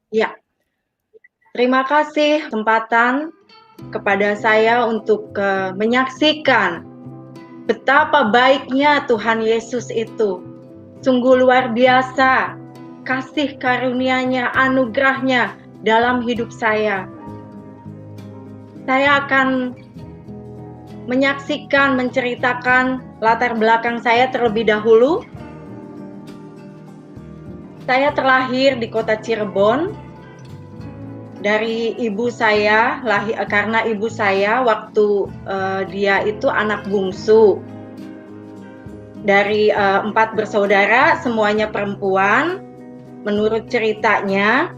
Ya, terima kasih kesempatan kepada saya untuk menyaksikan betapa baiknya Tuhan Yesus itu. Sungguh luar biasa kasih karunia-Nya, anugerah-Nya dalam hidup saya. Saya akan menyaksikan, menceritakan latar belakang saya terlebih dahulu. Saya terlahir di kota Cirebon dari ibu saya, karena ibu saya waktu dia itu anak bungsu dari 4 bersaudara, semuanya perempuan. Menurut ceritanya,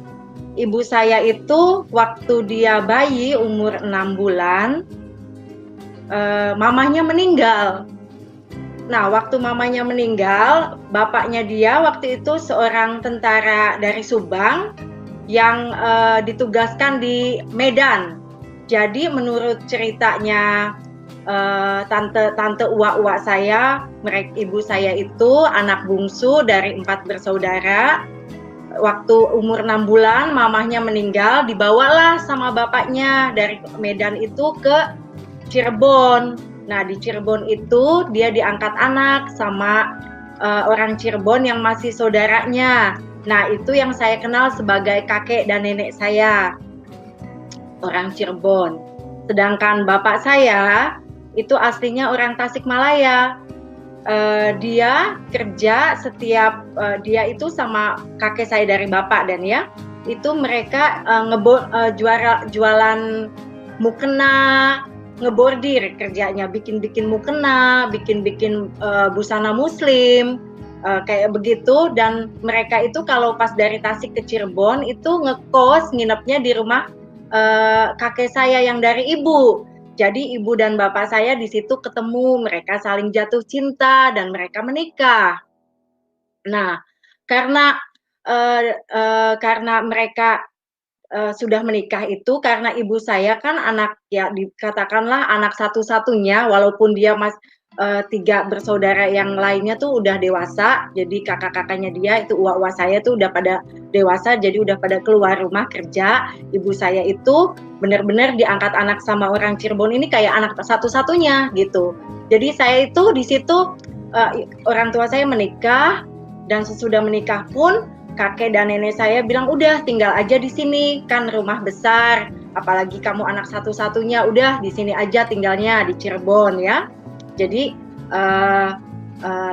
ibu saya itu waktu dia bayi umur 6 bulan, mamanya meninggal. Nah, waktu mamanya meninggal, bapaknya dia waktu itu seorang tentara dari Subang yang ditugaskan di Medan. Jadi menurut ceritanya tante uak saya, ibu saya itu anak bungsu dari 4 bersaudara. Waktu umur 6 bulan mamahnya meninggal, dibawalah sama bapaknya dari Medan itu ke Cirebon. Nah, di Cirebon itu dia diangkat anak sama orang Cirebon yang masih saudaranya. Nah, itu yang saya kenal sebagai kakek dan nenek saya, orang Cirebon. Sedangkan bapak saya itu aslinya orang Tasikmalaya. Dia kerja setiap dia itu sama kakek saya dari bapak dan ya, itu mereka jualan mukena, ngebordir kerjanya, bikin-bikin mukena, bikin-bikin busana muslim, kayak begitu. Dan mereka itu kalau pas dari Tasik ke Cirebon itu ngekos, nginepnya di rumah kakek saya yang dari ibu. Jadi ibu dan bapak saya di situ ketemu, mereka saling jatuh cinta dan mereka menikah. Nah, karena karena mereka sudah menikah itu karena ibu saya kan anak, ya dikatakanlah anak satu-satunya, walaupun dia 3 bersaudara yang lainnya tuh udah dewasa. Jadi kakak-kakaknya dia itu uak-uak saya tuh udah pada dewasa, jadi udah pada keluar rumah kerja. Ibu saya itu benar-benar diangkat anak sama orang Cirebon ini kayak anak satu-satunya gitu. Jadi saya itu di situ orang tua saya menikah, dan sesudah menikah pun kakek dan nenek saya bilang udah tinggal aja di sini, kan rumah besar, apalagi kamu anak satu-satunya, udah di sini aja tinggalnya di Cirebon ya. Jadi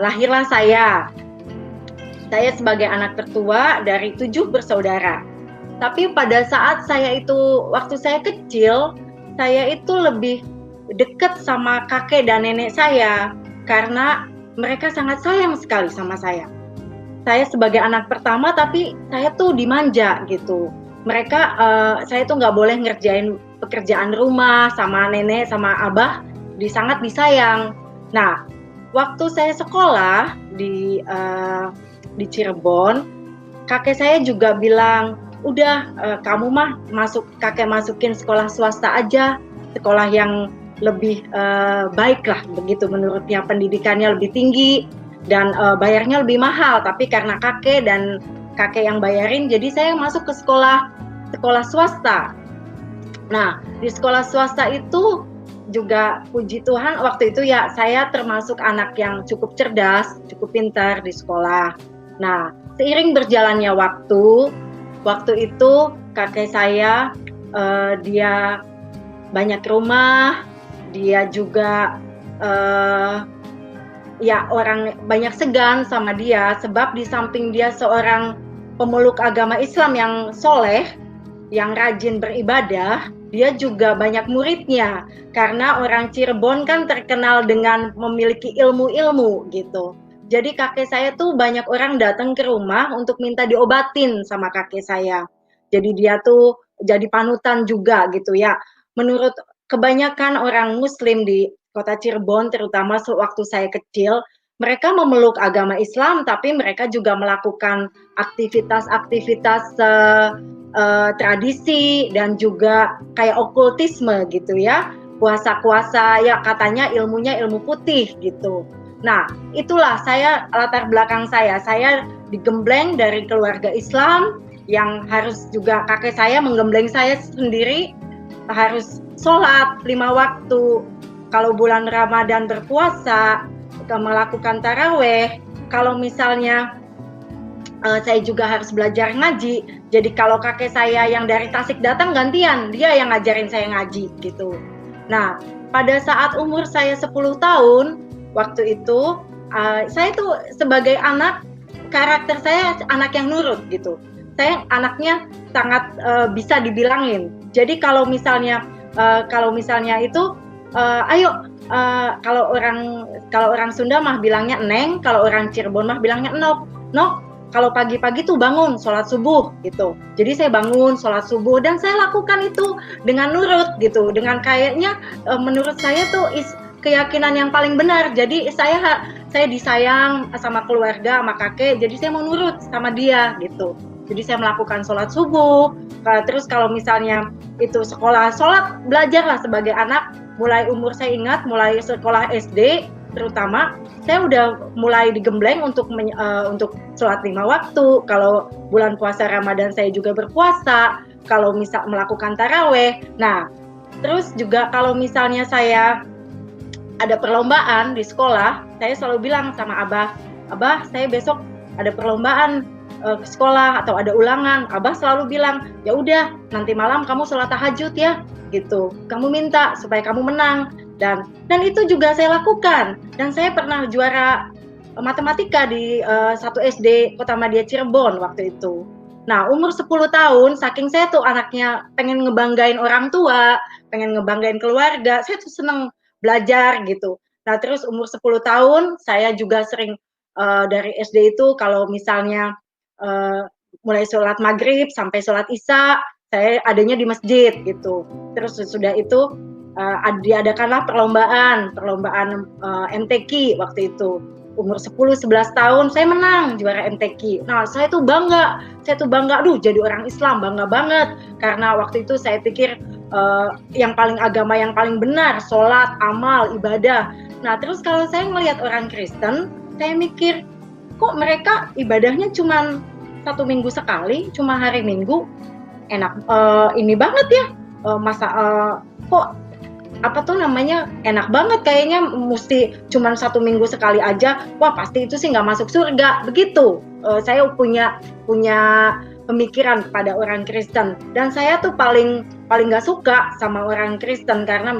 lahirlah saya sebagai anak tertua dari 7 bersaudara. Tapi pada saat saya itu, waktu saya kecil, saya itu lebih dekat sama kakek dan nenek saya karena mereka sangat sayang sekali sama saya. Saya sebagai anak pertama, tapi saya tuh dimanja gitu. Mereka, saya tuh nggak boleh ngerjain pekerjaan rumah sama nenek sama abah, sangat disayang. Nah, waktu saya sekolah di Cirebon, kakek saya juga bilang, udah kamu mah kakek masukin sekolah swasta aja, sekolah yang lebih baik lah begitu menurutnya, pendidikannya lebih tinggi dan bayarnya lebih mahal. Tapi karena kakek yang bayarin, jadi saya masuk ke sekolah swasta. Nah, di sekolah swasta itu juga puji Tuhan waktu itu ya saya termasuk anak yang cukup cerdas, cukup pintar di sekolah. Nah, seiring berjalannya waktu itu kakek saya dia banyak rumah, dia juga ya orang banyak segan sama dia, sebab di samping dia seorang pemeluk agama Islam yang soleh, yang rajin beribadah, dia juga banyak muridnya, karena orang Cirebon kan terkenal dengan memiliki ilmu-ilmu gitu. Jadi kakek saya tuh banyak orang datang ke rumah untuk minta diobatin sama kakek saya. Jadi dia tuh jadi panutan juga gitu ya. Menurut kebanyakan orang Muslim di kota Cirebon, terutama sewaktu saya kecil, mereka memeluk agama Islam, tapi mereka juga melakukan aktivitas-aktivitas tradisi dan juga kayak okultisme gitu ya, kuasa-kuasa ya katanya ilmunya ilmu putih gitu. Nah, itulah latar belakang saya digembleng dari keluarga Islam, yang harus juga kakek saya menggembleng saya sendiri, harus sholat 5 waktu. Kalau bulan Ramadan berpuasa, melakukan taraweh. Kalau misalnya saya juga harus belajar ngaji. Jadi kalau kakek saya yang dari Tasik datang gantian, dia yang ngajarin saya ngaji gitu. Nah, pada saat umur saya 10 tahun, waktu itu saya tuh sebagai anak, karakter saya anak yang nurut gitu. Saya anaknya sangat bisa dibilangin. Jadi kalau misalnya itu ayo, kalau orang Sunda mah bilangnya neng, kalau orang Cirebon mah bilangnya enok. Nok, kalau pagi-pagi tuh bangun sholat subuh gitu. Jadi saya bangun sholat subuh dan saya lakukan itu dengan nurut gitu. Dengan kayaknya menurut saya tuh keyakinan yang paling benar. Jadi saya disayang sama keluarga, sama kakek. Jadi saya mau nurut sama dia gitu. Jadi saya melakukan sholat subuh. Terus kalau misalnya itu sekolah, sholat, belajarlah sebagai anak. Mulai umur saya ingat, mulai sekolah SD terutama, saya udah mulai digembleng untuk sholat 5 waktu. Kalau bulan puasa Ramadan saya juga berpuasa. Kalau misal melakukan taraweh. Nah, terus juga kalau misalnya saya ada perlombaan di sekolah, saya selalu bilang sama Abah, saya besok ada perlombaan ke sekolah atau ada ulangan. Abah selalu bilang, ya udah nanti malam kamu sholat tahajud ya, gitu. Kamu minta supaya kamu menang. Dan itu juga saya lakukan. Dan saya pernah juara matematika di 1 SD Kota Madia Cirebon waktu itu. Nah, umur 10 tahun, saking saya tuh anaknya pengen ngebanggain orang tua, pengen ngebanggain keluarga, saya tuh seneng belajar gitu. Nah, terus umur 10 tahun, saya juga sering dari SD itu kalau misalnya mulai sholat maghrib sampai sholat isya, saya adanya di masjid gitu. Terus sudah itu diadakanlah perlombaan MTQ waktu itu. Umur 10-11 tahun saya menang juara MTQ. Nah, saya tuh bangga, aduh jadi orang Islam, bangga banget. Karena waktu itu saya pikir agama yang paling benar, sholat, amal, ibadah. Nah, terus kalau saya melihat orang Kristen, saya mikir, kok mereka ibadahnya cuma 1 minggu sekali, cuma hari Minggu, enak, ini banget ya, kok enak banget kayaknya, mesti cuma 1 minggu sekali aja, wah pasti itu sih nggak masuk surga, begitu. Saya punya pemikiran pada orang Kristen, dan saya tuh paling nggak suka sama orang Kristen karena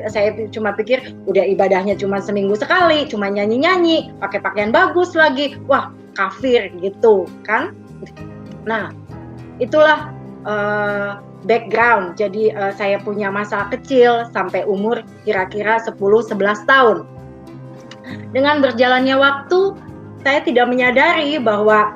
saya cuma pikir udah ibadahnya cuma seminggu sekali, cuma nyanyi-nyanyi, pakai pakaian bagus lagi, wah kafir gitu kan. Nah, itulah background. Jadi saya punya masa kecil sampai umur kira-kira 10-11 tahun. Dengan berjalannya waktu, saya tidak menyadari bahwa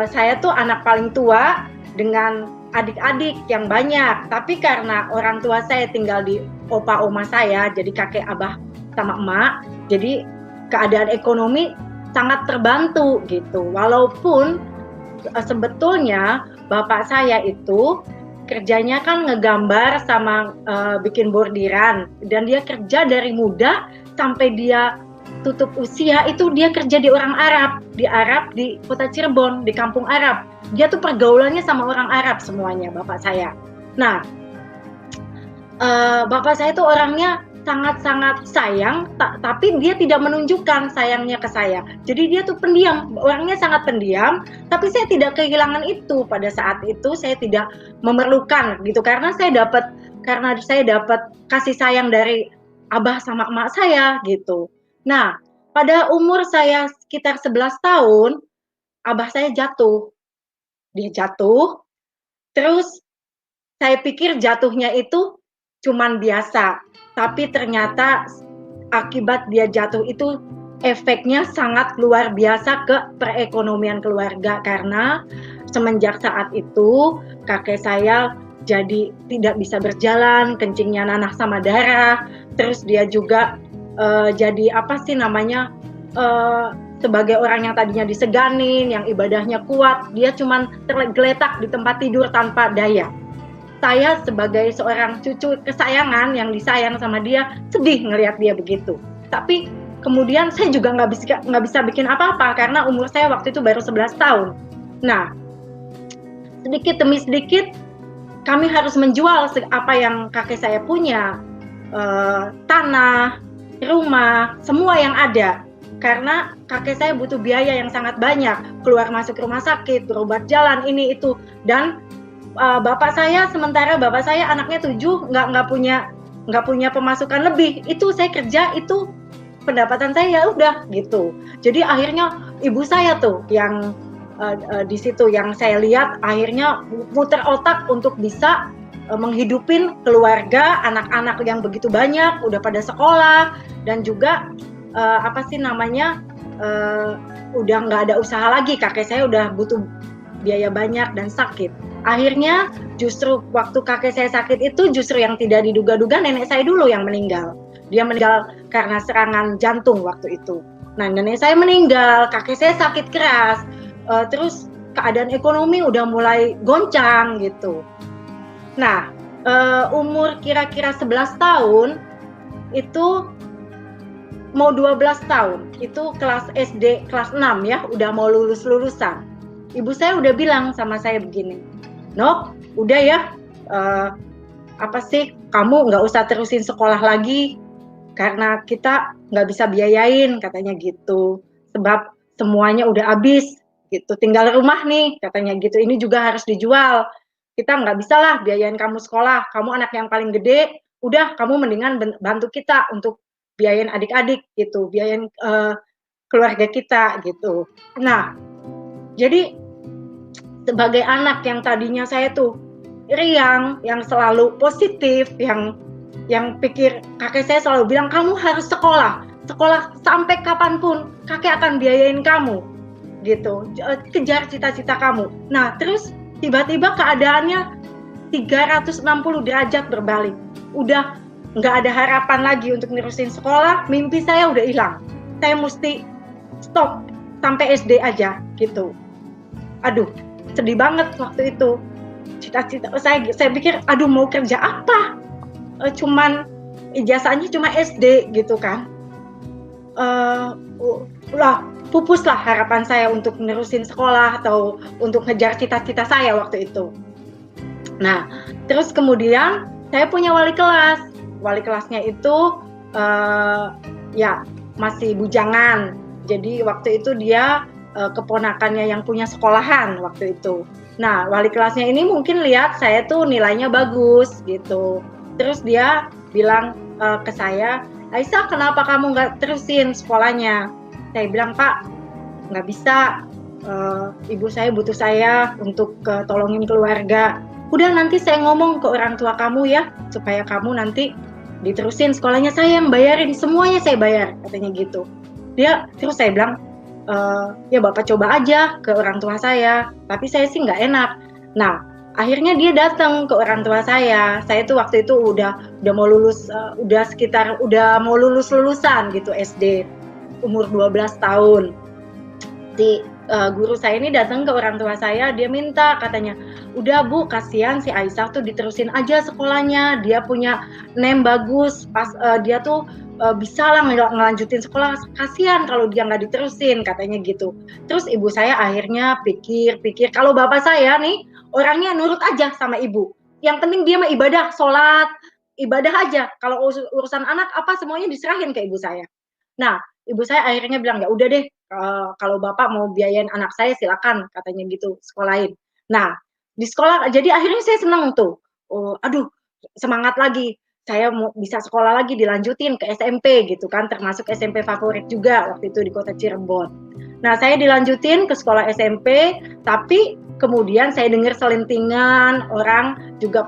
saya tuh anak paling tua dengan adik-adik yang banyak. Tapi karena orang tua saya tinggal di opa oma saya, jadi kakek, abah, sama emak, jadi keadaan ekonomi sangat terbantu gitu. Walaupun sebetulnya bapak saya itu kerjanya kan ngegambar sama bikin bordiran, dan dia kerja dari muda sampai dia tutup usia itu dia kerja di di Kota Cirebon, di kampung Arab. Dia tuh pergaulannya sama orang Arab semuanya, bapak saya. Nah, bapak saya tuh orangnya sangat-sangat sayang, tapi dia tidak menunjukkan sayangnya ke saya. Jadi dia tuh pendiam, orangnya sangat pendiam, tapi saya tidak kehilangan itu pada saat itu. Saya tidak memerlukan gitu, karena saya dapat kasih sayang dari abah sama emak saya gitu. Nah, pada umur saya sekitar 11 tahun, abah saya jatuh. Dia jatuh, terus saya pikir jatuhnya itu cuman biasa, tapi ternyata akibat dia jatuh itu efeknya sangat luar biasa ke perekonomian keluarga, karena semenjak saat itu kakek saya jadi tidak bisa berjalan, kencingnya nanah sama darah, terus dia juga jadi sebagai orang yang tadinya diseganin, yang ibadahnya kuat, dia cuman tergeletak di tempat tidur tanpa daya. Saya sebagai seorang cucu kesayangan yang disayang sama dia, sedih ngelihat dia begitu. Tapi kemudian saya juga nggak bisa bikin apa-apa karena umur saya waktu itu baru 11 tahun. Nah, sedikit demi sedikit kami harus menjual apa yang kakek saya punya, tanah, rumah, semua yang ada. Karena kakek saya butuh biaya yang sangat banyak, keluar masuk rumah sakit, berobat jalan, ini itu. Dan bapak saya, sementara bapak saya anaknya 7, nggak punya pemasukan lebih. Itu saya kerja, itu pendapatan saya ya udah gitu. Jadi akhirnya ibu saya tuh yang di situ yang saya lihat akhirnya muter otak untuk bisa menghidupin keluarga, anak-anak yang begitu banyak, udah pada sekolah, dan juga udah nggak ada usaha lagi, kakek saya udah butuh biaya banyak dan sakit. Akhirnya justru waktu kakek saya sakit itu justru yang tidak diduga-duga nenek saya dulu yang meninggal. Dia meninggal karena serangan jantung waktu itu. Nah, nenek saya meninggal, kakek saya sakit keras, terus keadaan ekonomi udah mulai goncang gitu. Nah, umur kira-kira 11 tahun itu mau 12 tahun, itu kelas SD kelas 6 ya, udah mau lulusan. Ibu saya udah bilang sama saya begini, "Nok, udah ya, kamu nggak usah terusin sekolah lagi, karena kita nggak bisa biayain," katanya gitu. "Sebab semuanya udah habis, gitu. Tinggal rumah nih," katanya gitu. "Ini juga harus dijual. Kita nggak bisa lah biayain kamu sekolah. Kamu anak yang paling gede, udah kamu mendingan bantu kita untuk biayain adik-adik gitu, biayain keluarga kita gitu." Nah, jadi sebagai anak yang tadinya saya tuh riang, yang selalu positif, yang pikir, kakek saya selalu bilang, "Kamu harus sekolah sampai kapanpun, kakek akan biayain kamu," gitu. "Kejar cita-cita kamu." Nah, terus tiba-tiba keadaannya 360 derajat berbalik. Udah nggak ada harapan lagi untuk nerusin sekolah, mimpi saya udah hilang. Saya mesti stop sampai SD aja gitu. Aduh, sedih banget waktu itu. Cita-cita saya pikir, aduh mau kerja apa? Cuman ijazahnya cuma SD gitu kan. Pupuslah harapan saya untuk nerusin sekolah atau untuk ngejar cita-cita saya waktu itu. Nah, terus kemudian saya punya wali kelas. Wali kelasnya itu ya masih bujangan. Jadi waktu itu dia keponakannya yang punya sekolahan waktu itu. Nah, wali kelasnya ini mungkin lihat saya tuh nilainya bagus gitu. Terus dia bilang ke saya, "Aisyah, kenapa kamu nggak terusin sekolahnya?" Saya bilang, "Pak, nggak bisa. Ibu saya butuh saya untuk tolongin keluarga. Udah, nanti saya ngomong ke orang tua kamu ya, supaya kamu nanti diterusin sekolahnya, saya yang bayarin, semuanya saya bayar," katanya gitu. Terus saya bilang, "Ya Bapak coba aja ke orang tua saya," tapi saya sih nggak enak. Nah, akhirnya dia datang ke orang tua saya. Saya tuh waktu itu udah mau lulus, udah mau lulusan gitu SD, umur 12 tahun. Guru saya ini datang ke orang tua saya, dia minta, katanya, "Udah Bu, kasihan si Aisyah tuh diterusin aja sekolahnya, dia punya name bagus, dia tuh bisa lah ngelanjutin sekolah, kasihan kalau dia nggak diterusin," katanya gitu. Terus ibu saya akhirnya pikir, kalau bapak saya nih orangnya nurut aja sama ibu, yang penting dia mah ibadah, sholat, ibadah aja, kalau urusan anak apa semuanya diserahin ke ibu saya. Nah, ibu saya akhirnya bilang, "Ya udah deh, kalau Bapak mau biayain anak saya silakan," katanya gitu, "sekolahin." Nah, di sekolah jadi akhirnya saya senang tuh, aduh semangat lagi, saya mau bisa sekolah lagi, dilanjutin ke SMP gitu kan, termasuk SMP favorit juga waktu itu di kota Cirebon. Nah, saya dilanjutin ke sekolah SMP, tapi kemudian saya dengar selentingan orang juga,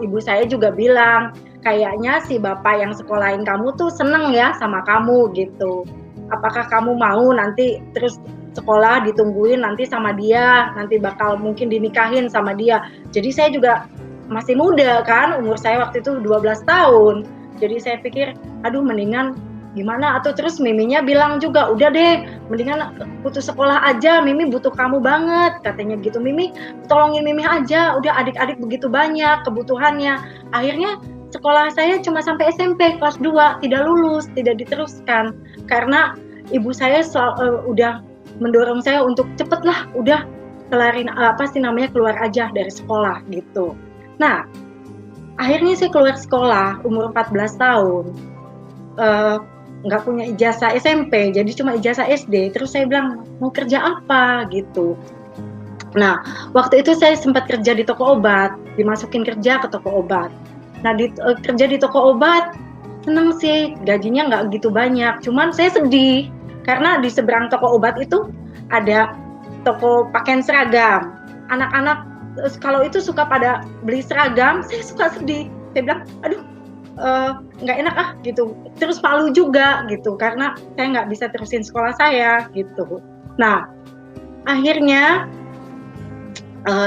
ibu saya juga bilang, "Kayaknya si bapak yang sekolahin kamu tuh seneng ya sama kamu," gitu. "Apakah kamu mau nanti terus sekolah ditungguin nanti sama dia, nanti bakal mungkin dinikahin sama dia." Jadi saya juga masih muda kan, umur saya waktu itu 12 tahun. Jadi saya pikir, aduh mendingan gimana, atau terus Miminya bilang juga, "Udah deh, mendingan putus sekolah aja, Mimi butuh kamu banget," katanya gitu. "Mimi, tolongin Mimi aja, udah adik-adik begitu banyak kebutuhannya." Akhirnya sekolah saya cuma sampai SMP kelas 2, tidak lulus, tidak diteruskan. Karena ibu saya udah mendorong saya untuk cepetlah, udah keluar aja dari sekolah gitu. Nah, akhirnya saya keluar sekolah umur 14 tahun, nggak punya ijazah SMP, jadi cuma ijazah SD. Terus saya bilang, mau kerja apa gitu. Nah, waktu itu saya sempat kerja di toko obat, dimasukin kerja ke toko obat. Nah, kerja di toko obat, seneng sih, gajinya nggak gitu banyak. Cuman saya sedih, karena di seberang toko obat itu ada toko pakaian seragam. Anak-anak kalau itu suka pada beli seragam, saya suka sedih. Saya bilang, aduh, nggak enak gitu. Terus malu juga gitu, karena saya nggak bisa terusin sekolah saya gitu. Nah, akhirnya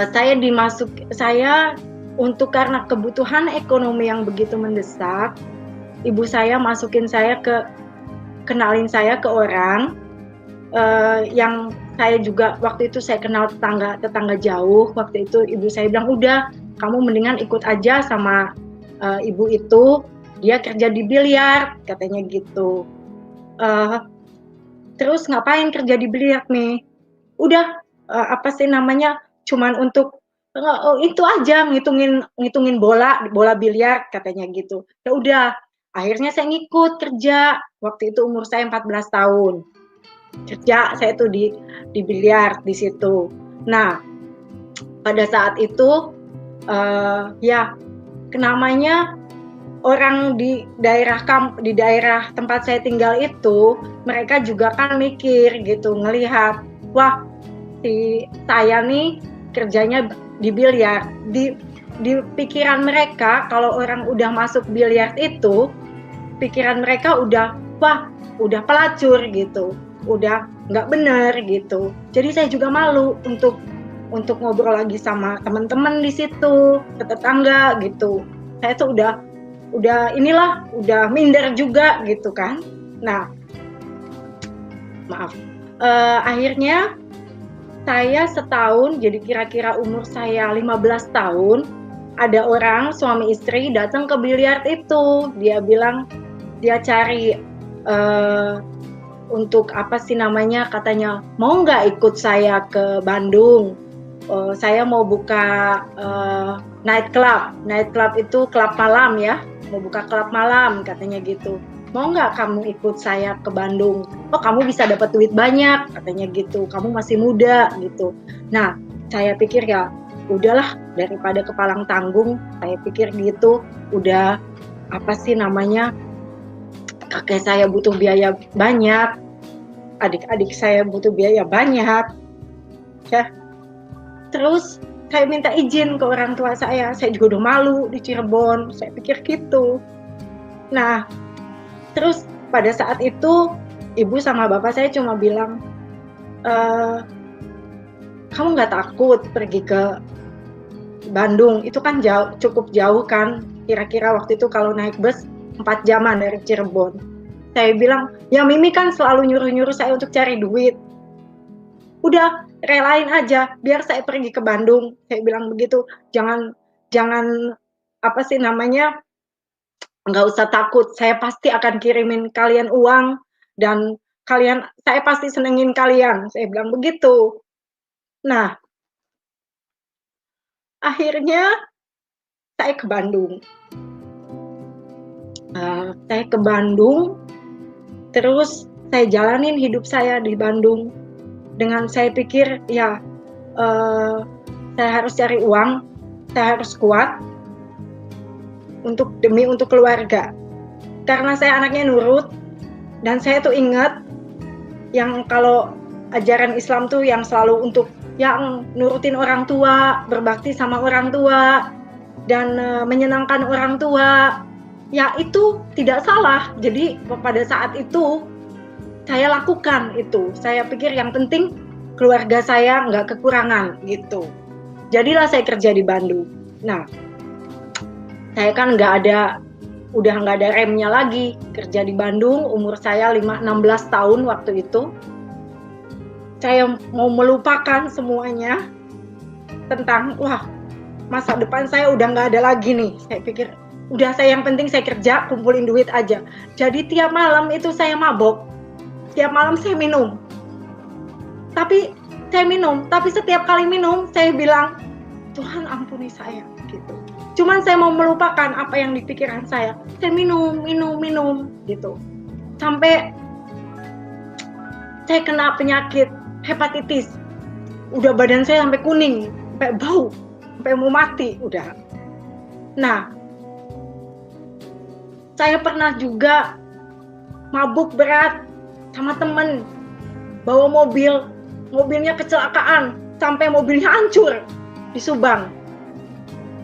saya untuk karena kebutuhan ekonomi yang begitu mendesak, ibu saya kenalin saya ke orang yang saya juga waktu itu saya kenal tetangga jauh. Waktu itu ibu saya bilang, udah kamu mendingan ikut aja sama ibu itu, dia kerja di biliar katanya gitu. Terus ngapain kerja di biliar nih? Udah cuman untuk itu aja ngitungin bola biliar katanya gitu. Ya udah, akhirnya saya ngikut kerja. Waktu itu umur saya 14 tahun. Kerja saya tuh di biliar di situ. Nah, pada saat itu namanya orang di daerah tempat saya tinggal itu, mereka juga kan mikir gitu, ngelihat, wah, saya nih kerjanya di biliar. Di pikiran mereka, kalau orang udah masuk biliar itu, pikiran mereka udah pelacur gitu, udah nggak bener gitu. Jadi saya juga malu untuk ngobrol lagi sama teman-teman di situ, tetangga gitu. Saya tuh udah minder juga gitu kan. Nah, maaf. Akhirnya saya setahun, jadi kira-kira umur saya 15 tahun, ada orang suami istri datang ke biliar itu. Dia bilang dia cari untuk katanya mau nggak ikut saya ke Bandung. Saya mau buka night club itu klub malam ya, mau buka klub malam katanya gitu. Mau nggak kamu ikut saya ke Bandung? Oh, kamu bisa dapat duit banyak katanya gitu, kamu masih muda gitu. Nah, saya pikir ya udahlah, daripada kepalang tanggung, saya pikir gitu. Udah kakek saya butuh biaya banyak, adik-adik saya butuh biaya banyak ya. Terus saya minta izin ke orang tua saya juga udah malu di Cirebon, saya pikir gitu. Nah, terus pada saat itu ibu sama bapak saya cuma bilang, kamu nggak takut pergi ke Bandung? Itu kan cukup jauh kan, kira-kira waktu itu kalau naik bus 4 jaman dari Cirebon. Saya bilang, ya Mimi kan selalu nyuruh-nyuruh saya untuk cari duit. Udah, relain aja, biar saya pergi ke Bandung. Saya bilang begitu, jangan nggak usah takut, saya pasti akan kirimin kalian uang, dan saya pasti senengin kalian, saya bilang begitu. Nah, akhirnya saya ke Bandung. Terus saya jalanin hidup saya di Bandung. Dengan saya pikir, ya saya harus cari uang, saya harus kuat, demi keluarga. Karena saya anaknya nurut, dan saya tuh ingat yang kalau ajaran Islam tuh yang selalu untuk yang nurutin orang tua, berbakti sama orang tua, dan menyenangkan orang tua. Ya itu tidak salah. Jadi pada saat itu saya lakukan itu. Saya pikir yang penting keluarga saya nggak kekurangan gitu. Jadilah saya kerja di Bandung. Nah, saya kan udah nggak ada remnya lagi, kerja di Bandung. Umur saya 16 tahun waktu itu. Saya mau melupakan semuanya tentang masa depan saya udah nggak ada lagi nih. Saya pikir udah, yang penting saya kerja, kumpulin duit aja. Jadi tiap malam itu saya mabok, tiap malam saya minum. Tapi saya minum. Tapi setiap kali minum, saya bilang, Tuhan ampuni saya, gitu. Cuman saya mau melupakan apa yang di pikiran saya. Saya minum, gitu. Sampai saya kena penyakit hepatitis. Udah badan saya sampai kuning, sampai bau, sampai mau mati, udah. Nah, saya pernah juga mabuk berat sama temen, bawa mobilnya kecelakaan, sampai mobilnya hancur di Subang.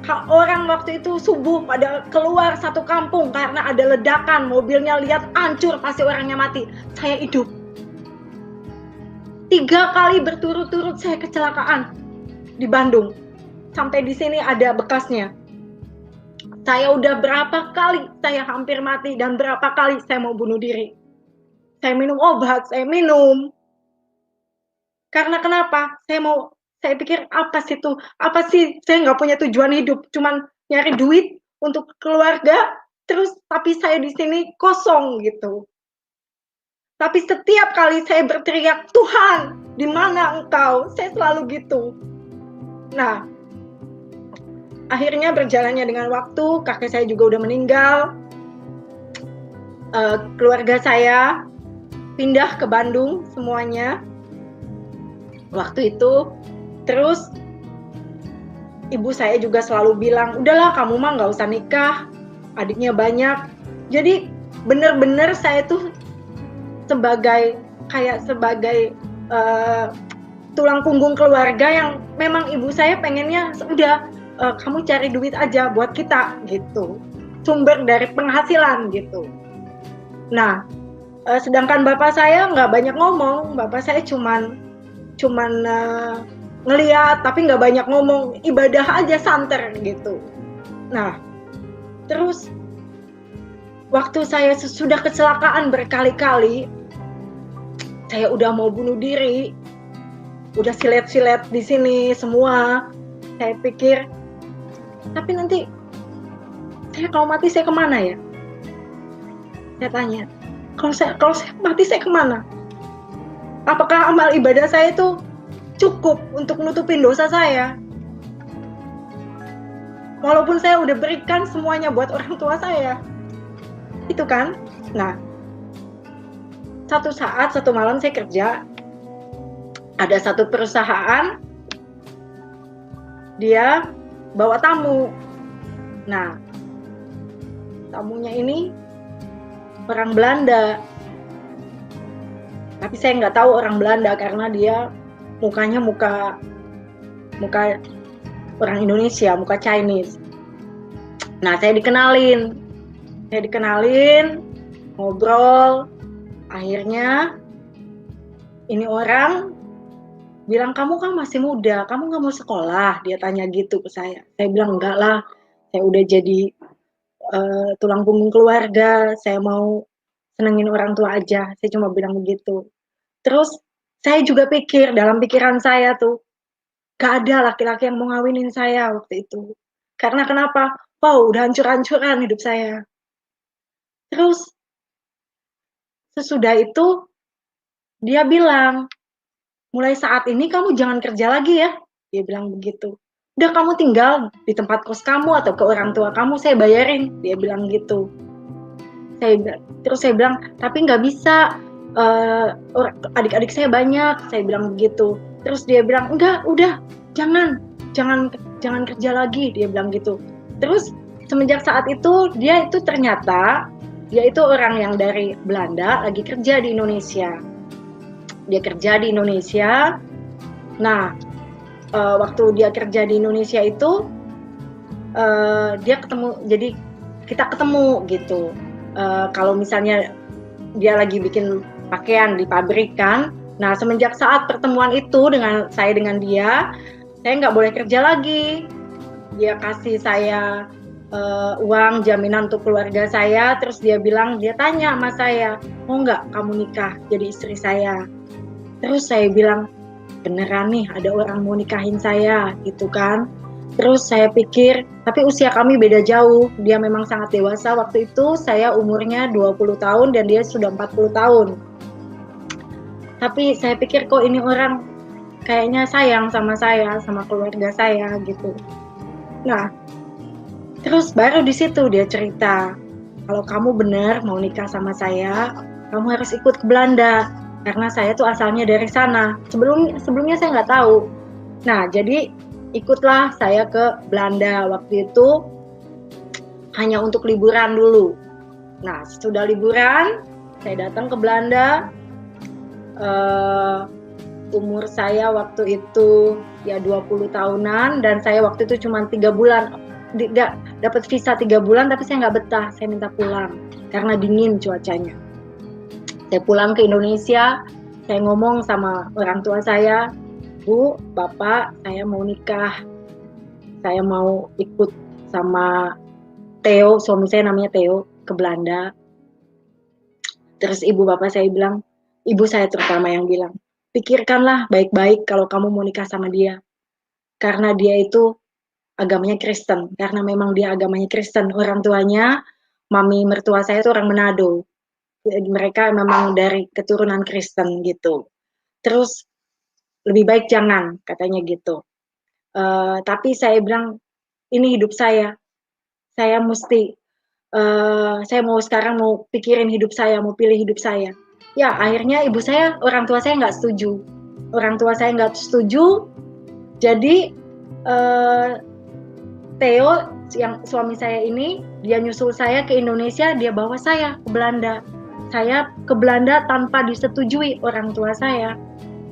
Orang waktu itu subuh pada keluar satu kampung karena ada ledakan, mobilnya lihat hancur, pasti orangnya mati. Saya hidup. 3 kali berturut-turut saya kecelakaan di Bandung. Sampai di sini ada bekasnya. Saya udah berapa kali saya hampir mati dan berapa kali saya mau bunuh diri. Saya minum obat, saya minum. Karena kenapa? Saya pikir apa sih, saya nggak punya tujuan hidup, cuman nyari duit untuk keluarga, terus tapi saya di sini kosong gitu. Tapi setiap kali saya berteriak, Tuhan, di mana Engkau? Saya selalu gitu. Nah, akhirnya berjalannya dengan waktu, kakek saya juga udah meninggal. Keluarga saya pindah ke Bandung semuanya. Waktu itu, terus ibu saya juga selalu bilang, udahlah kamu mah nggak usah nikah, adiknya banyak. Jadi bener-bener saya tuh sebagai tulang punggung keluarga yang memang ibu saya pengennya udah kamu cari duit aja buat kita gitu, sumber dari penghasilan gitu. Nah, sedangkan bapak saya nggak banyak ngomong, bapak saya cuman ngeliat tapi nggak banyak ngomong, ibadah aja santer gitu. Nah, terus waktu saya sudah kecelakaan berkali-kali, saya udah mau bunuh diri, udah silet-silet di sini semua. Saya pikir, tapi nanti saya kalau mati saya kemana ya? Saya tanya, kalau saya mati saya kemana? Apakah amal ibadah saya itu cukup untuk nutupin dosa saya? Walaupun saya udah berikan semuanya buat orang tua saya. Itu kan? Nah, satu malam saya kerja, ada satu perusahaan, dia bawa tamu. Nah, tamunya ini orang Belanda. Tapi saya nggak tahu orang Belanda karena dia mukanya muka orang Indonesia, muka Chinese. Nah, saya dikenalin, ngobrol. Akhirnya ini orang bilang, kamu kan masih muda, kamu nggak mau sekolah? Dia tanya gitu ke saya. Saya bilang, enggak lah, saya udah jadi tulang punggung keluarga, saya mau senengin orang tua aja. Saya cuma bilang begitu. Terus saya juga pikir, dalam pikiran saya tuh, gak ada laki-laki yang mau ngawinin saya waktu itu. Karena kenapa? Wow, udah hancur-hancuran hidup saya. Terus sesudah itu dia bilang, mulai saat ini kamu jangan kerja lagi ya. Dia bilang begitu. Udah kamu tinggal di tempat kos kamu atau ke orang tua kamu, saya bayarin. Dia bilang gitu. Terus saya bilang, tapi nggak bisa, adik-adik saya banyak. Saya bilang begitu. Terus dia bilang, enggak, udah, jangan kerja lagi. Dia bilang gitu. Terus semenjak saat itu dia itu orang yang dari Belanda lagi kerja di Indonesia. Dia kerja di Indonesia. Nah, waktu dia kerja di Indonesia itu dia ketemu, jadi kita ketemu gitu. Kalau misalnya dia lagi bikin pakaian di pabrik kan. Nah, semenjak saat pertemuan itu dengan dia, saya nggak boleh kerja lagi. Dia kasih saya uang jaminan untuk keluarga saya. Terus dia tanya sama saya, mau nggak kamu nikah jadi istri saya? Terus saya bilang, beneran nih ada orang mau nikahin saya gitu kan. Terus saya pikir, tapi usia kami beda jauh. Dia memang sangat dewasa. Waktu itu saya umurnya 20 tahun dan dia sudah 40 tahun. Tapi saya pikir kok ini orang kayaknya sayang sama saya, sama keluarga saya gitu. Nah, terus baru di situ dia cerita, kalau kamu benar mau nikah sama saya, kamu harus ikut ke Belanda karena saya tuh asalnya dari sana. Sebelumnya saya nggak tahu. Nah, jadi ikutlah saya ke Belanda waktu itu hanya untuk liburan dulu. Nah, sudah liburan, saya datang ke Belanda. Umur saya waktu itu ya 20 tahunan dan saya waktu itu cuma 3 bulan dapat visa 3 bulan, tapi saya nggak betah, saya minta pulang karena dingin cuacanya. Saya pulang ke Indonesia, saya ngomong sama orang tua saya, Bu, Bapak, saya mau nikah, saya mau ikut sama Theo, suami saya namanya Theo, ke Belanda. Terus ibu bapak saya bilang, ibu saya terutama yang bilang, pikirkanlah baik-baik kalau kamu mau nikah sama dia, karena dia itu agamanya Kristen, karena memang dia agamanya Kristen. Orang tuanya, mami mertua saya itu orang Manado, mereka memang dari keturunan Kristen gitu. Terus lebih baik jangan, katanya gitu. Tapi saya bilang, ini hidup saya mesti, saya mau sekarang mau pikirin hidup saya, mau pilih hidup saya. Ya akhirnya ibu saya, orang tua saya nggak setuju. Orang tua saya nggak setuju, jadi Theo yang suami saya ini, dia nyusul saya ke Indonesia, dia bawa saya ke Belanda. Saya ke Belanda tanpa disetujui orang tua saya.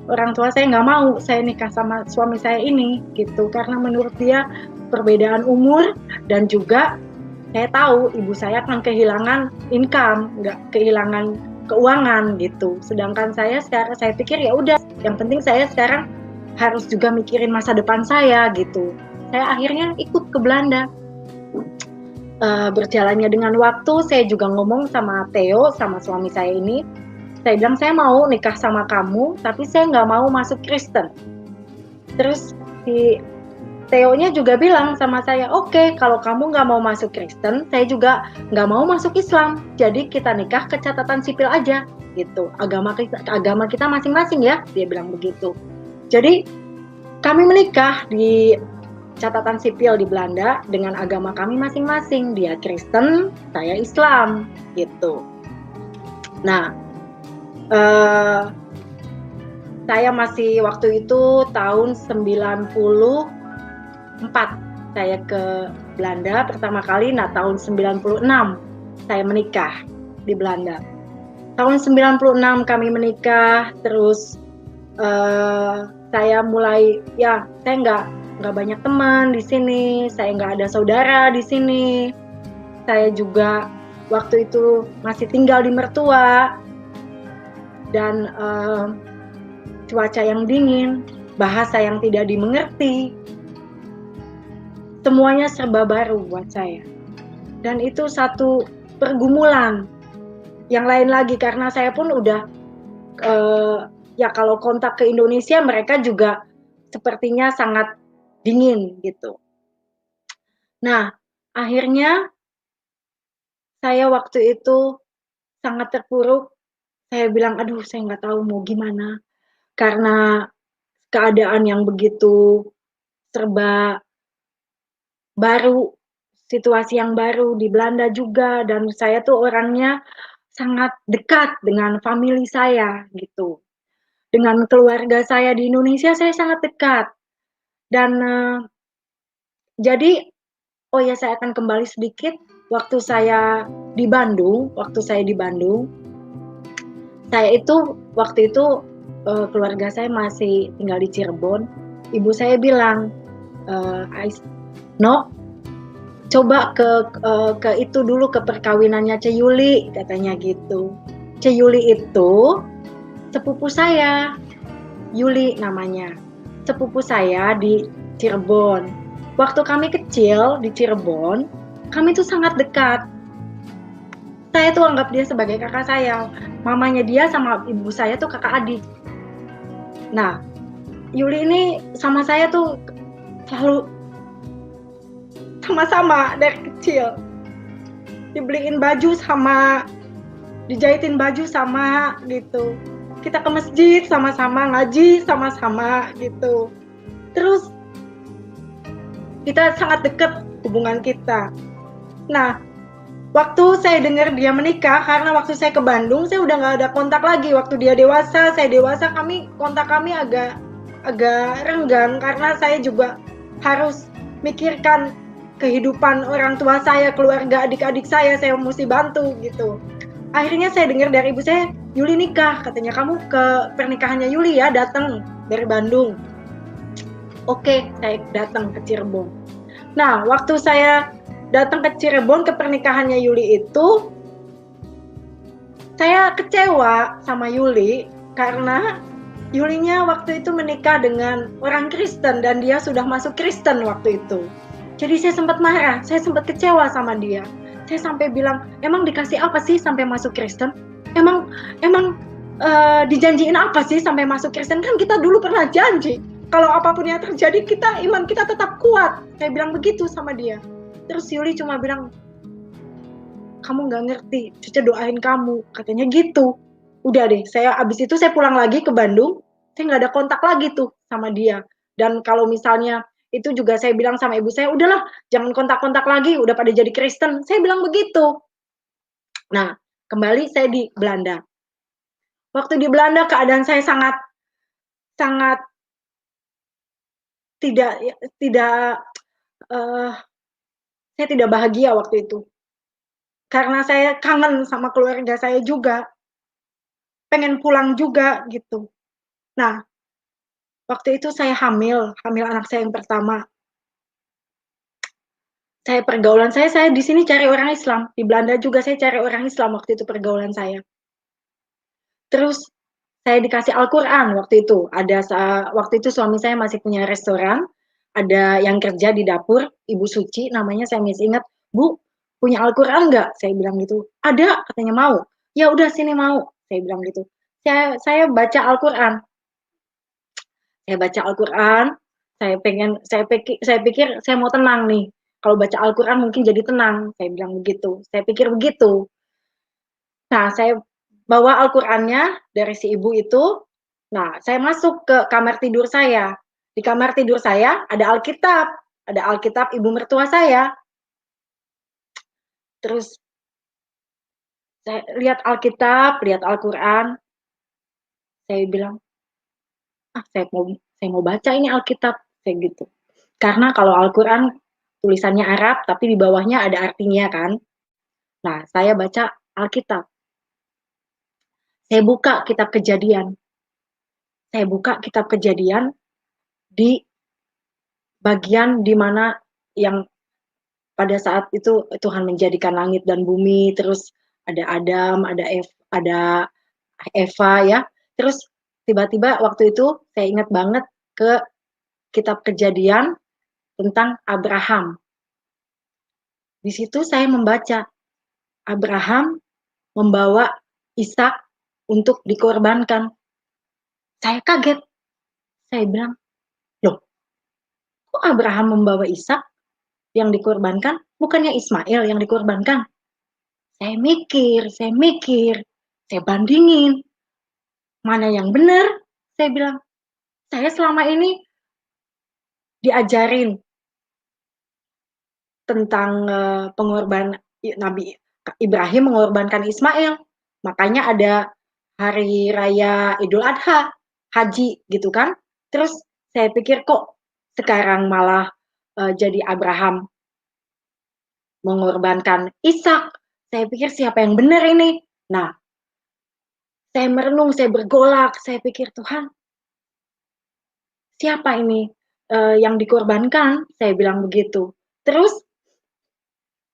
Orang tua saya nggak mau saya nikah sama suami saya ini, gitu. Karena menurut dia perbedaan umur dan juga saya tahu ibu saya akan kehilangan income, nggak kehilangan keuangan gitu. Sedangkan saya sekarang saya pikir ya udah, yang penting saya sekarang harus juga mikirin masa depan saya gitu. Saya akhirnya ikut ke Belanda. Berjalannya dengan waktu, saya juga ngomong sama Theo, sama suami saya ini. Saya bilang saya mau nikah sama kamu, tapi saya nggak mau masuk Kristen. Terus si Theo-nya juga bilang sama saya, oke, kalau kamu nggak mau masuk Kristen, saya juga nggak mau masuk Islam. Jadi kita nikah ke catatan sipil aja, gitu. Agama kita masing-masing ya, dia bilang begitu. Jadi kami menikah di catatan sipil di Belanda dengan agama kami masing-masing. Dia Kristen, saya Islam, gitu. Nah, saya masih waktu itu tahun 94 saya ke Belanda pertama kali. Nah, tahun 96 saya menikah di Belanda. Tahun 96 kami menikah, terus saya mulai, ya saya nggak banyak teman di sini, saya nggak ada saudara di sini. Saya juga waktu itu masih tinggal di mertua dan cuaca yang dingin, bahasa yang tidak dimengerti, semuanya serba baru buat saya. Dan itu satu pergumulan. Yang lain lagi karena saya pun udah ya kalau kontak ke Indonesia mereka juga sepertinya sangat dingin gitu. Nah, akhirnya saya waktu itu sangat terpuruk. Saya bilang, aduh saya nggak tahu mau gimana. Karena keadaan yang begitu serba baru, situasi yang baru di Belanda juga. Dan saya tuh orangnya sangat dekat dengan famili saya gitu. Dengan keluarga saya di Indonesia saya sangat dekat. Dan jadi, oh ya saya akan kembali sedikit, waktu saya di Bandung, saya itu waktu itu keluarga saya masih tinggal di Cirebon. Ibu saya bilang, no, coba ke itu dulu, ke perkawinannya Ce Yuli, katanya gitu. Ce Yuli itu sepupu saya, Yuli namanya, sepupu saya di Cirebon. Waktu kami kecil di Cirebon, kami tuh sangat dekat. Saya tuh anggap dia sebagai kakak saya. Mamanya dia sama ibu saya tuh kakak adik. Nah, Yuli ini sama saya tuh selalu sama-sama dari kecil. Dibeliin baju sama, dijahitin baju sama gitu. kita ke masjid sama-sama, ngaji sama-sama gitu. Terus kita sangat dekat hubungan kita. Nah, waktu saya dengar dia menikah, karena waktu saya ke Bandung, saya udah nggak ada kontak lagi. Waktu dia dewasa, saya dewasa, kontak kami agak renggang karena saya juga harus mikirkan kehidupan orang tua saya, keluarga adik-adik saya mesti bantu gitu. Akhirnya saya dengar dari ibu saya, Yuli nikah, katanya kamu ke pernikahannya Yuli ya, datang dari Bandung. Oke, saya datang ke Cirebon. Nah, waktu saya datang ke Cirebon ke pernikahannya Yuli itu, saya kecewa sama Yuli karena Yulinya waktu itu menikah dengan orang Kristen dan dia sudah masuk Kristen waktu itu. Jadi saya sempat marah, saya sempat kecewa sama dia. Saya sampai bilang, emang dikasih apa sih sampai masuk Kristen? Emang dijanjiin apa sih sampai masuk Kristen? Kan kita dulu pernah janji, kalau apapun yang terjadi iman kita tetap kuat. Saya bilang begitu sama dia. Terus Yuli cuma bilang, kamu nggak ngerti, Cece doain kamu, katanya gitu. Udah deh, abis itu saya pulang lagi ke Bandung, saya nggak ada kontak lagi tuh sama dia. Dan kalau misalnya itu juga saya bilang sama ibu saya, udahlah jangan kontak-kontak lagi, udah pada jadi Kristen. Saya bilang begitu. Nah, kembali saya di Belanda. Waktu di Belanda keadaan saya sangat tidak saya tidak bahagia waktu itu. Karena saya kangen sama keluarga saya juga. Pengen pulang juga gitu. Nah, waktu itu saya hamil anak saya yang pertama. Pergaulan saya di sini cari orang Islam. Di Belanda juga saya cari orang Islam waktu itu pergaulan saya. Terus saya dikasih Al-Quran waktu itu. Waktu itu suami saya masih punya restoran, ada yang kerja di dapur, Ibu Suci namanya, saya masih ingat. Bu, punya Al-Quran nggak? Saya bilang gitu. Ada, katanya mau. Ya udah sini mau, saya bilang gitu. Saya baca Al-Quran. Saya baca Al-Quran, saya pikir saya mau tenang nih. Kalau baca Al-Quran mungkin jadi tenang, saya bilang begitu. Saya pikir begitu. Nah, saya bawa Al-Qurannya dari si ibu itu. Nah, saya masuk ke kamar tidur saya. Di kamar tidur saya ada Alkitab ibu mertua saya. Terus saya lihat Alkitab, lihat Al-Quran. Saya bilang, saya mau baca ini Alkitab, kayak gitu. Karena kalau Al-Quran tulisannya Arab, tapi di bawahnya ada artinya kan. Nah, saya baca Alkitab. Saya buka kitab Kejadian. Saya buka kitab Kejadian di bagian di mana yang pada saat itu Tuhan menjadikan langit dan bumi, terus ada Adam, ada Eva ya. Terus tiba-tiba waktu itu saya ingat banget ke kitab Kejadian tentang Abraham. Di situ saya membaca Abraham membawa Ishak untuk dikorbankan. Saya kaget. Saya bilang, loh, kok Abraham membawa Ishak yang dikorbankan? Bukannya Ismail yang dikorbankan? Saya mikir, saya bandingin. Mana yang benar? Saya bilang, saya selama ini diajarin tentang pengorbanan Nabi Ibrahim mengorbankan Ismail. Makanya ada hari raya Idul Adha, haji gitu kan. Terus saya pikir kok sekarang malah jadi Abraham mengorbankan Ishak. Saya pikir siapa yang benar ini? Nah, saya merenung, saya bergolak, saya pikir Tuhan, siapa ini yang dikorbankan? Saya bilang begitu. Terus,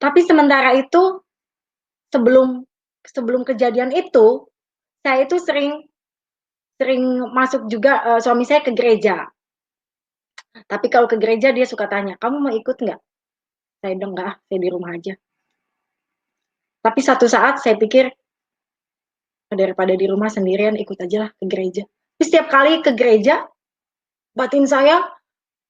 tapi sementara itu sebelum kejadian itu, saya itu sering masuk juga suami saya ke gereja. Tapi kalau ke gereja dia suka tanya, kamu mau ikut nggak? Saya bilang nggak, saya di rumah aja. Tapi satu saat saya pikir daripada di rumah sendirian ikut aja lah ke gereja. Tapi setiap kali ke gereja, batin saya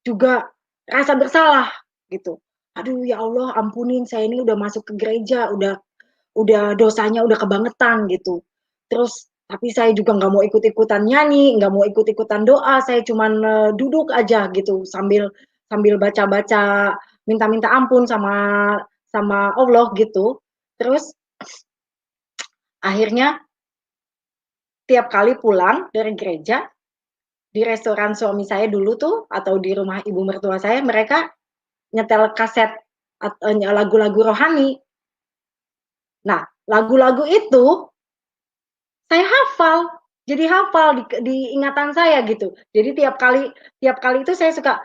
juga rasa bersalah gitu. Aduh ya Allah, ampunin saya ini udah masuk ke gereja, udah dosanya udah kebangetan gitu. Terus Tapi saya juga nggak mau ikut-ikutan nyanyi, nggak mau ikut-ikutan doa, saya cuman duduk aja gitu sambil sambil baca-baca minta-minta ampun sama sama Allah gitu. Terus akhirnya tiap kali pulang dari gereja, di restoran suami saya dulu tuh atau di rumah ibu mertua saya, mereka nyetel kaset lagu-lagu rohani. Nah, lagu-lagu itu saya hafal, jadi hafal di ingatan saya gitu. Jadi tiap kali itu saya suka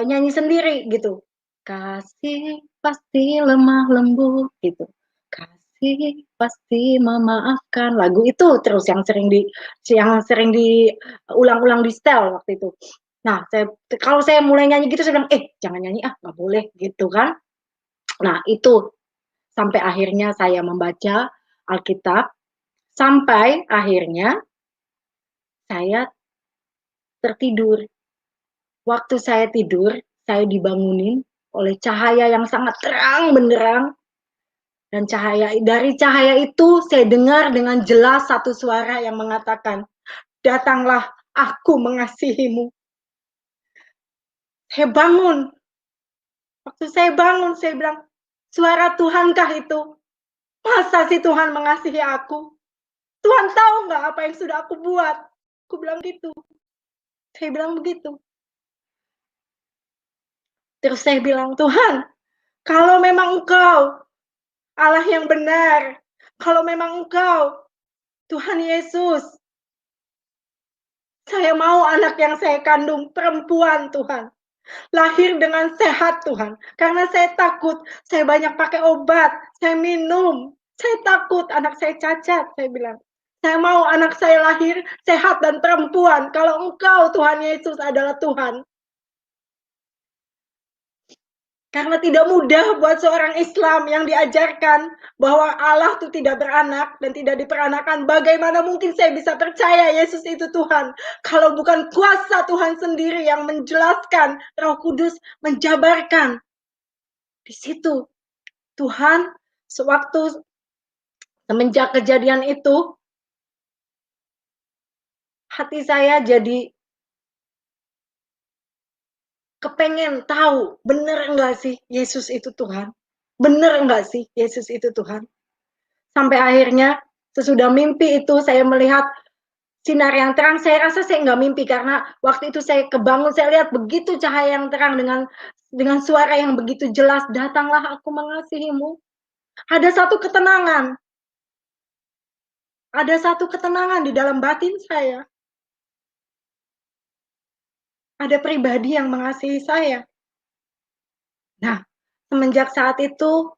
nyanyi sendiri gitu. Kasih pasti lemah lembut gitu. Kasih pasti memaafkan. Lagu itu terus yang sering diulang-ulang di setel waktu itu. Nah, kalau saya mulai nyanyi gitu saya bilang, jangan nyanyi ah, nggak boleh gitu kan. Nah, itu sampai akhirnya saya membaca Alkitab, sampai akhirnya saya tertidur. Waktu saya tidur, saya dibangunin oleh cahaya yang sangat terang benderang, dan dari cahaya itu saya dengar dengan jelas satu suara yang mengatakan, "Datanglah, aku mengasihimu." Saya bangun. Waktu saya bangun, saya bilang, "Suara Tuhankah itu? Masa sih Tuhan mengasihi aku? Tuhan tahu nggak apa yang sudah aku buat?" Aku bilang gitu. Saya bilang begitu. Terus saya bilang, "Tuhan, kalau memang Engkau Allah yang benar, kalau memang Engkau Tuhan Yesus, saya mau anak yang saya kandung perempuan, Tuhan. Lahir dengan sehat, Tuhan. Karena saya takut, saya banyak pakai obat, saya minum. Saya takut anak saya cacat," saya bilang. "Saya mau anak saya lahir sehat dan perempuan. Kalau Engkau Tuhan Yesus adalah Tuhan." Karena tidak mudah buat seorang Islam yang diajarkan bahwa Allah itu tidak beranak dan tidak diperanakan. Bagaimana mungkin saya bisa percaya Yesus itu Tuhan, kalau bukan kuasa Tuhan sendiri yang menjelaskan, Roh Kudus menjabarkan. Di situ Tuhan sewaktu semenjak kejadian itu, hati saya jadi kepengen tahu, bener enggak sih Yesus itu Tuhan? Bener enggak sih Yesus itu Tuhan? Sampai akhirnya sesudah mimpi itu saya melihat sinar yang terang. Saya rasa saya nggak mimpi karena waktu itu saya kebangun, saya lihat begitu cahaya yang terang dengan suara yang begitu jelas, "Datanglah, aku mengasihimu." Ada satu ketenangan, ada satu ketenangan di dalam batin saya. Ada pribadi yang mengasihi saya. Nah, semenjak saat itu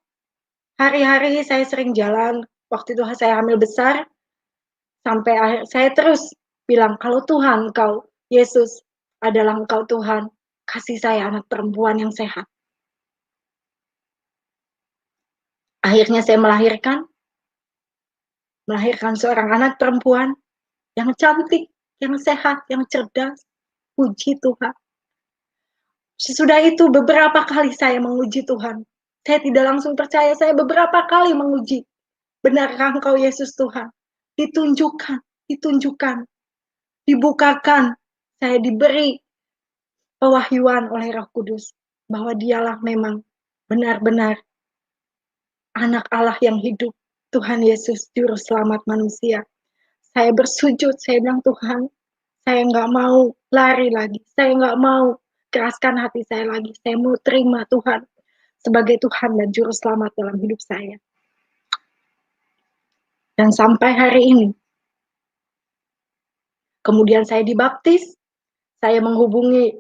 hari-hari saya sering jalan, waktu itu saya hamil besar, sampai akhir saya terus bilang, "Kalau Tuhan Engkau, Yesus adalah Engkau Tuhan, kasih saya anak perempuan yang sehat." Akhirnya saya melahirkan seorang anak perempuan yang cantik, yang sehat, yang cerdas. Puji Tuhan. Sesudah itu beberapa kali saya menguji Tuhan. Saya tidak langsung percaya, saya beberapa kali menguji. Benarkah Engkau Yesus Tuhan? Ditunjukkan, ditunjukkan, dibukakan. Saya diberi pewahyuan oleh Roh Kudus bahwa Dialah memang benar-benar anak Allah yang hidup, Tuhan Yesus, Juru Selamat manusia. Saya bersujud, saya bilang, "Tuhan, saya nggak mau lari lagi, saya nggak mau keraskan hati saya lagi, saya mau terima Tuhan sebagai Tuhan dan Juru Selamat dalam hidup saya." Dan sampai hari ini, kemudian saya dibaptis, saya menghubungi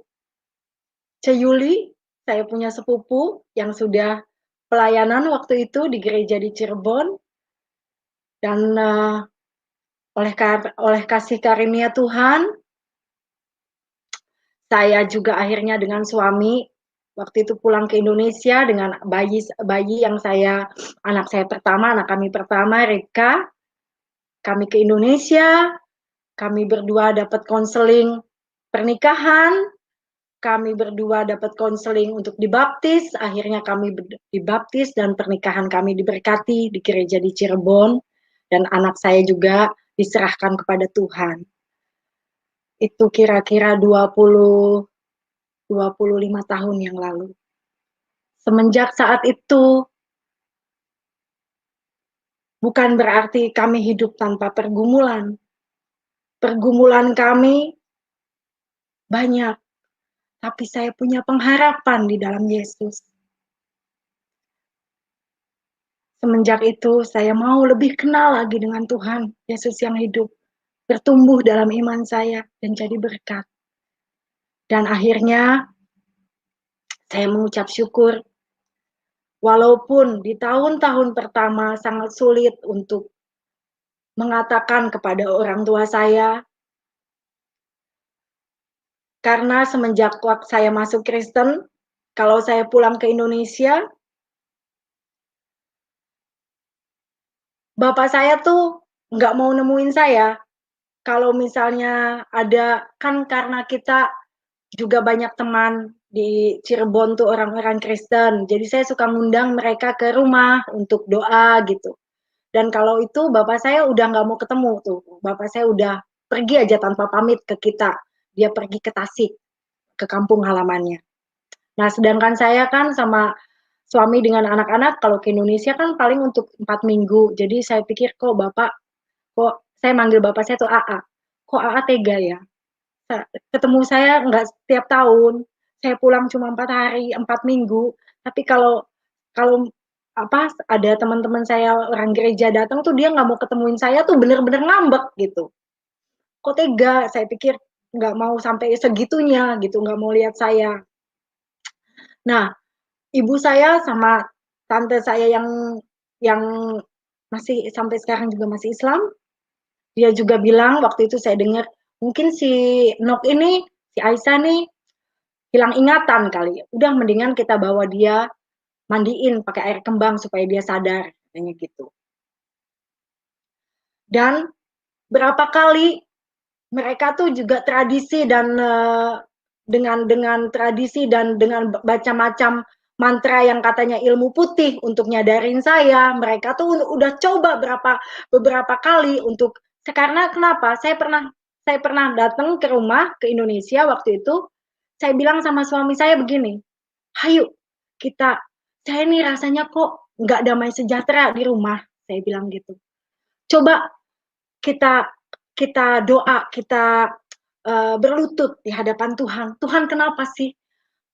Ceyuli, saya punya sepupu yang sudah pelayanan waktu itu di gereja di Cirebon, dan oleh kasih karunia Tuhan, saya juga akhirnya dengan suami waktu itu pulang ke Indonesia dengan bayi yang anak saya pertama, anak kami pertama, Rika. Kami ke Indonesia, kami berdua dapat konseling pernikahan, kami berdua dapat konseling untuk dibaptis, akhirnya kami dibaptis dan pernikahan kami diberkati di gereja di Cirebon, dan anak saya juga diserahkan kepada Tuhan. Itu kira-kira 25 tahun yang lalu. Semenjak saat itu, bukan berarti kami hidup tanpa pergumulan. Pergumulan kami banyak, tapi saya punya pengharapan di dalam Yesus. Semenjak itu, saya mau lebih kenal lagi dengan Tuhan, Yesus yang hidup, bertumbuh dalam iman saya, dan jadi berkat. Dan akhirnya, saya mengucap syukur, walaupun di tahun-tahun pertama sangat sulit untuk mengatakan kepada orang tua saya, karena semenjak waktu saya masuk Kristen, kalau saya pulang ke Indonesia, bapak saya tuh nggak mau nemuin saya. Kalau misalnya ada, kan karena kita juga banyak teman di Cirebon tuh orang-orang Kristen, jadi saya suka ngundang mereka ke rumah untuk doa gitu. Dan kalau itu bapak saya udah nggak mau ketemu tuh, bapak saya udah pergi aja tanpa pamit ke kita. Dia pergi ke Tasik, ke kampung halamannya. Nah, sedangkan saya kan sama suami dengan anak-anak kalau ke Indonesia kan paling untuk 4 minggu. Jadi saya pikir kok saya manggil bapak saya tuh AA. Kok AA tega ya? Ketemu saya nggak setiap tahun. Saya pulang cuma 4 hari, 4 minggu. Tapi kalau kalau apa ada teman-teman saya orang gereja datang tuh dia nggak mau ketemuin saya tuh bener-bener ngambek gitu. Kok tega? Saya pikir nggak mau sampai segitunya gitu, nggak mau lihat saya. Nah, ibu saya sama tante saya yang masih sampai sekarang juga masih Islam, dia juga bilang waktu itu saya dengar, mungkin si Nok ini, si Aisyah nih hilang ingatan kali. Udah mendingan kita bawa dia mandiin pakai air kembang supaya dia sadar, katanya gitu. Dan berapa kali mereka tuh juga tradisi dan dengan tradisi dan dengan baca macam mantra yang katanya ilmu putih untuk nyadarin saya, mereka tuh udah coba beberapa kali untuk karena kenapa? Saya pernah datang ke rumah ke Indonesia waktu itu, saya bilang sama suami saya begini, "Hayu kita, saya nih rasanya kok nggak damai sejahtera di rumah," saya bilang gitu. "Coba kita kita doa, kita berlutut di hadapan Tuhan. Tuhan kenapa sih?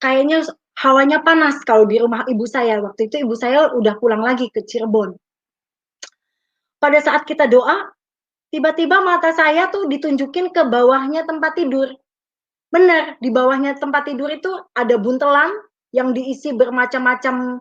Kayaknya hawanya panas kalau di rumah ibu saya. Waktu itu ibu saya udah pulang lagi ke Cirebon. Pada saat kita doa, tiba-tiba mata saya tuh ditunjukin ke bawahnya tempat tidur. Benar, di bawahnya tempat tidur itu ada buntelan yang diisi bermacam-macam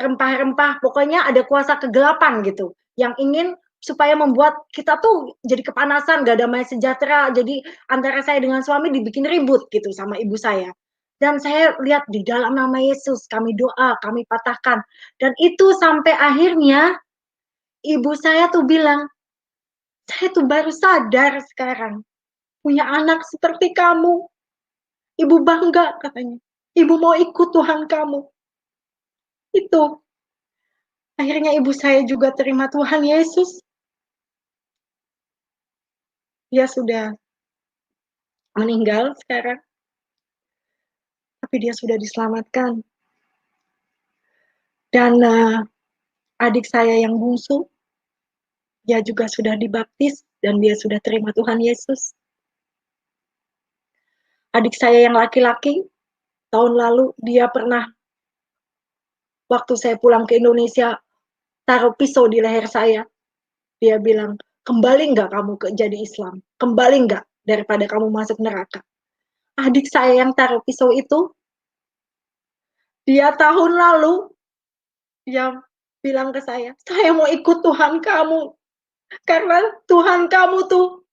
rempah-rempah. Pokoknya ada kuasa kegelapan gitu. Yang ingin supaya membuat kita tuh jadi kepanasan, gak damai sejahtera. Jadi antara saya dengan suami dibikin ribut gitu sama ibu saya. Dan saya lihat di dalam nama Yesus, kami doa, kami patahkan. Dan itu sampai akhirnya ibu saya tuh bilang, saya tuh baru sadar sekarang punya anak seperti kamu. Ibu bangga katanya. Ibu mau ikut Tuhan kamu. Itu. Akhirnya ibu saya juga terima Tuhan Yesus. Dia sudah meninggal sekarang, tapi dia sudah diselamatkan. Dan adik saya yang bungsu, dia juga sudah dibaptis dan dia sudah terima Tuhan Yesus. Adik saya yang laki-laki, tahun lalu dia pernah, waktu saya pulang ke Indonesia, taruh pisau di leher saya. Dia bilang, kembali nggak kamu ke jadi Islam? Kembali nggak daripada kamu masuk neraka? Adik saya yang taruh pisau itu, dia tahun lalu, dia bilang ke saya mau ikut Tuhan kamu. Karena Tuhan kamu tuh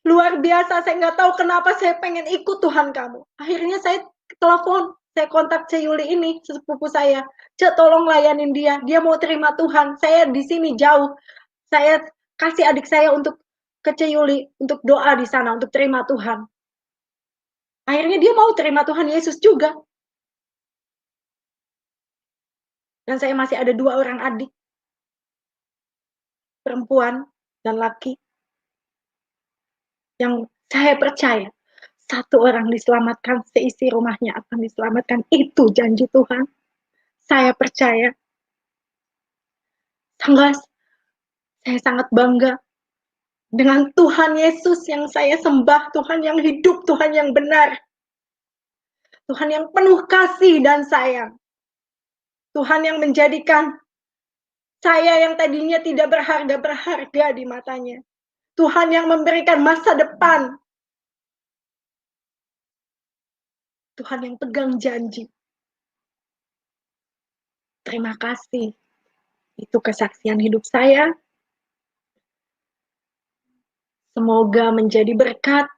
luar biasa. Saya nggak tahu kenapa saya pengen ikut Tuhan kamu. Akhirnya saya telepon, saya kontak Ce Yuli ini, sepupu saya. Ce, tolong layanin dia. Dia mau terima Tuhan. Saya di sini jauh. Saya kasih adik saya untuk ke Ce Yuli, untuk doa di sana, untuk terima Tuhan. Akhirnya dia mau terima Tuhan Yesus juga. Dan saya masih ada 2 orang adik perempuan. dan laki yang saya percaya satu orang diselamatkan, seisi rumahnya akan diselamatkan. Itu janji Tuhan. Saya percaya. Saya sangat bangga dengan Tuhan Yesus yang saya sembah, Tuhan yang hidup, Tuhan yang benar, Tuhan yang penuh kasih dan sayang, Tuhan yang menjadikan saya yang tadinya tidak berharga di matanya, Tuhan yang memberikan masa depan, Tuhan yang pegang janji. Terima kasih. Itu kesaksian hidup saya. Semoga menjadi berkat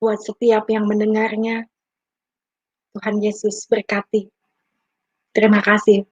buat setiap yang mendengarnya. Tuhan Yesus berkati. Terima kasih.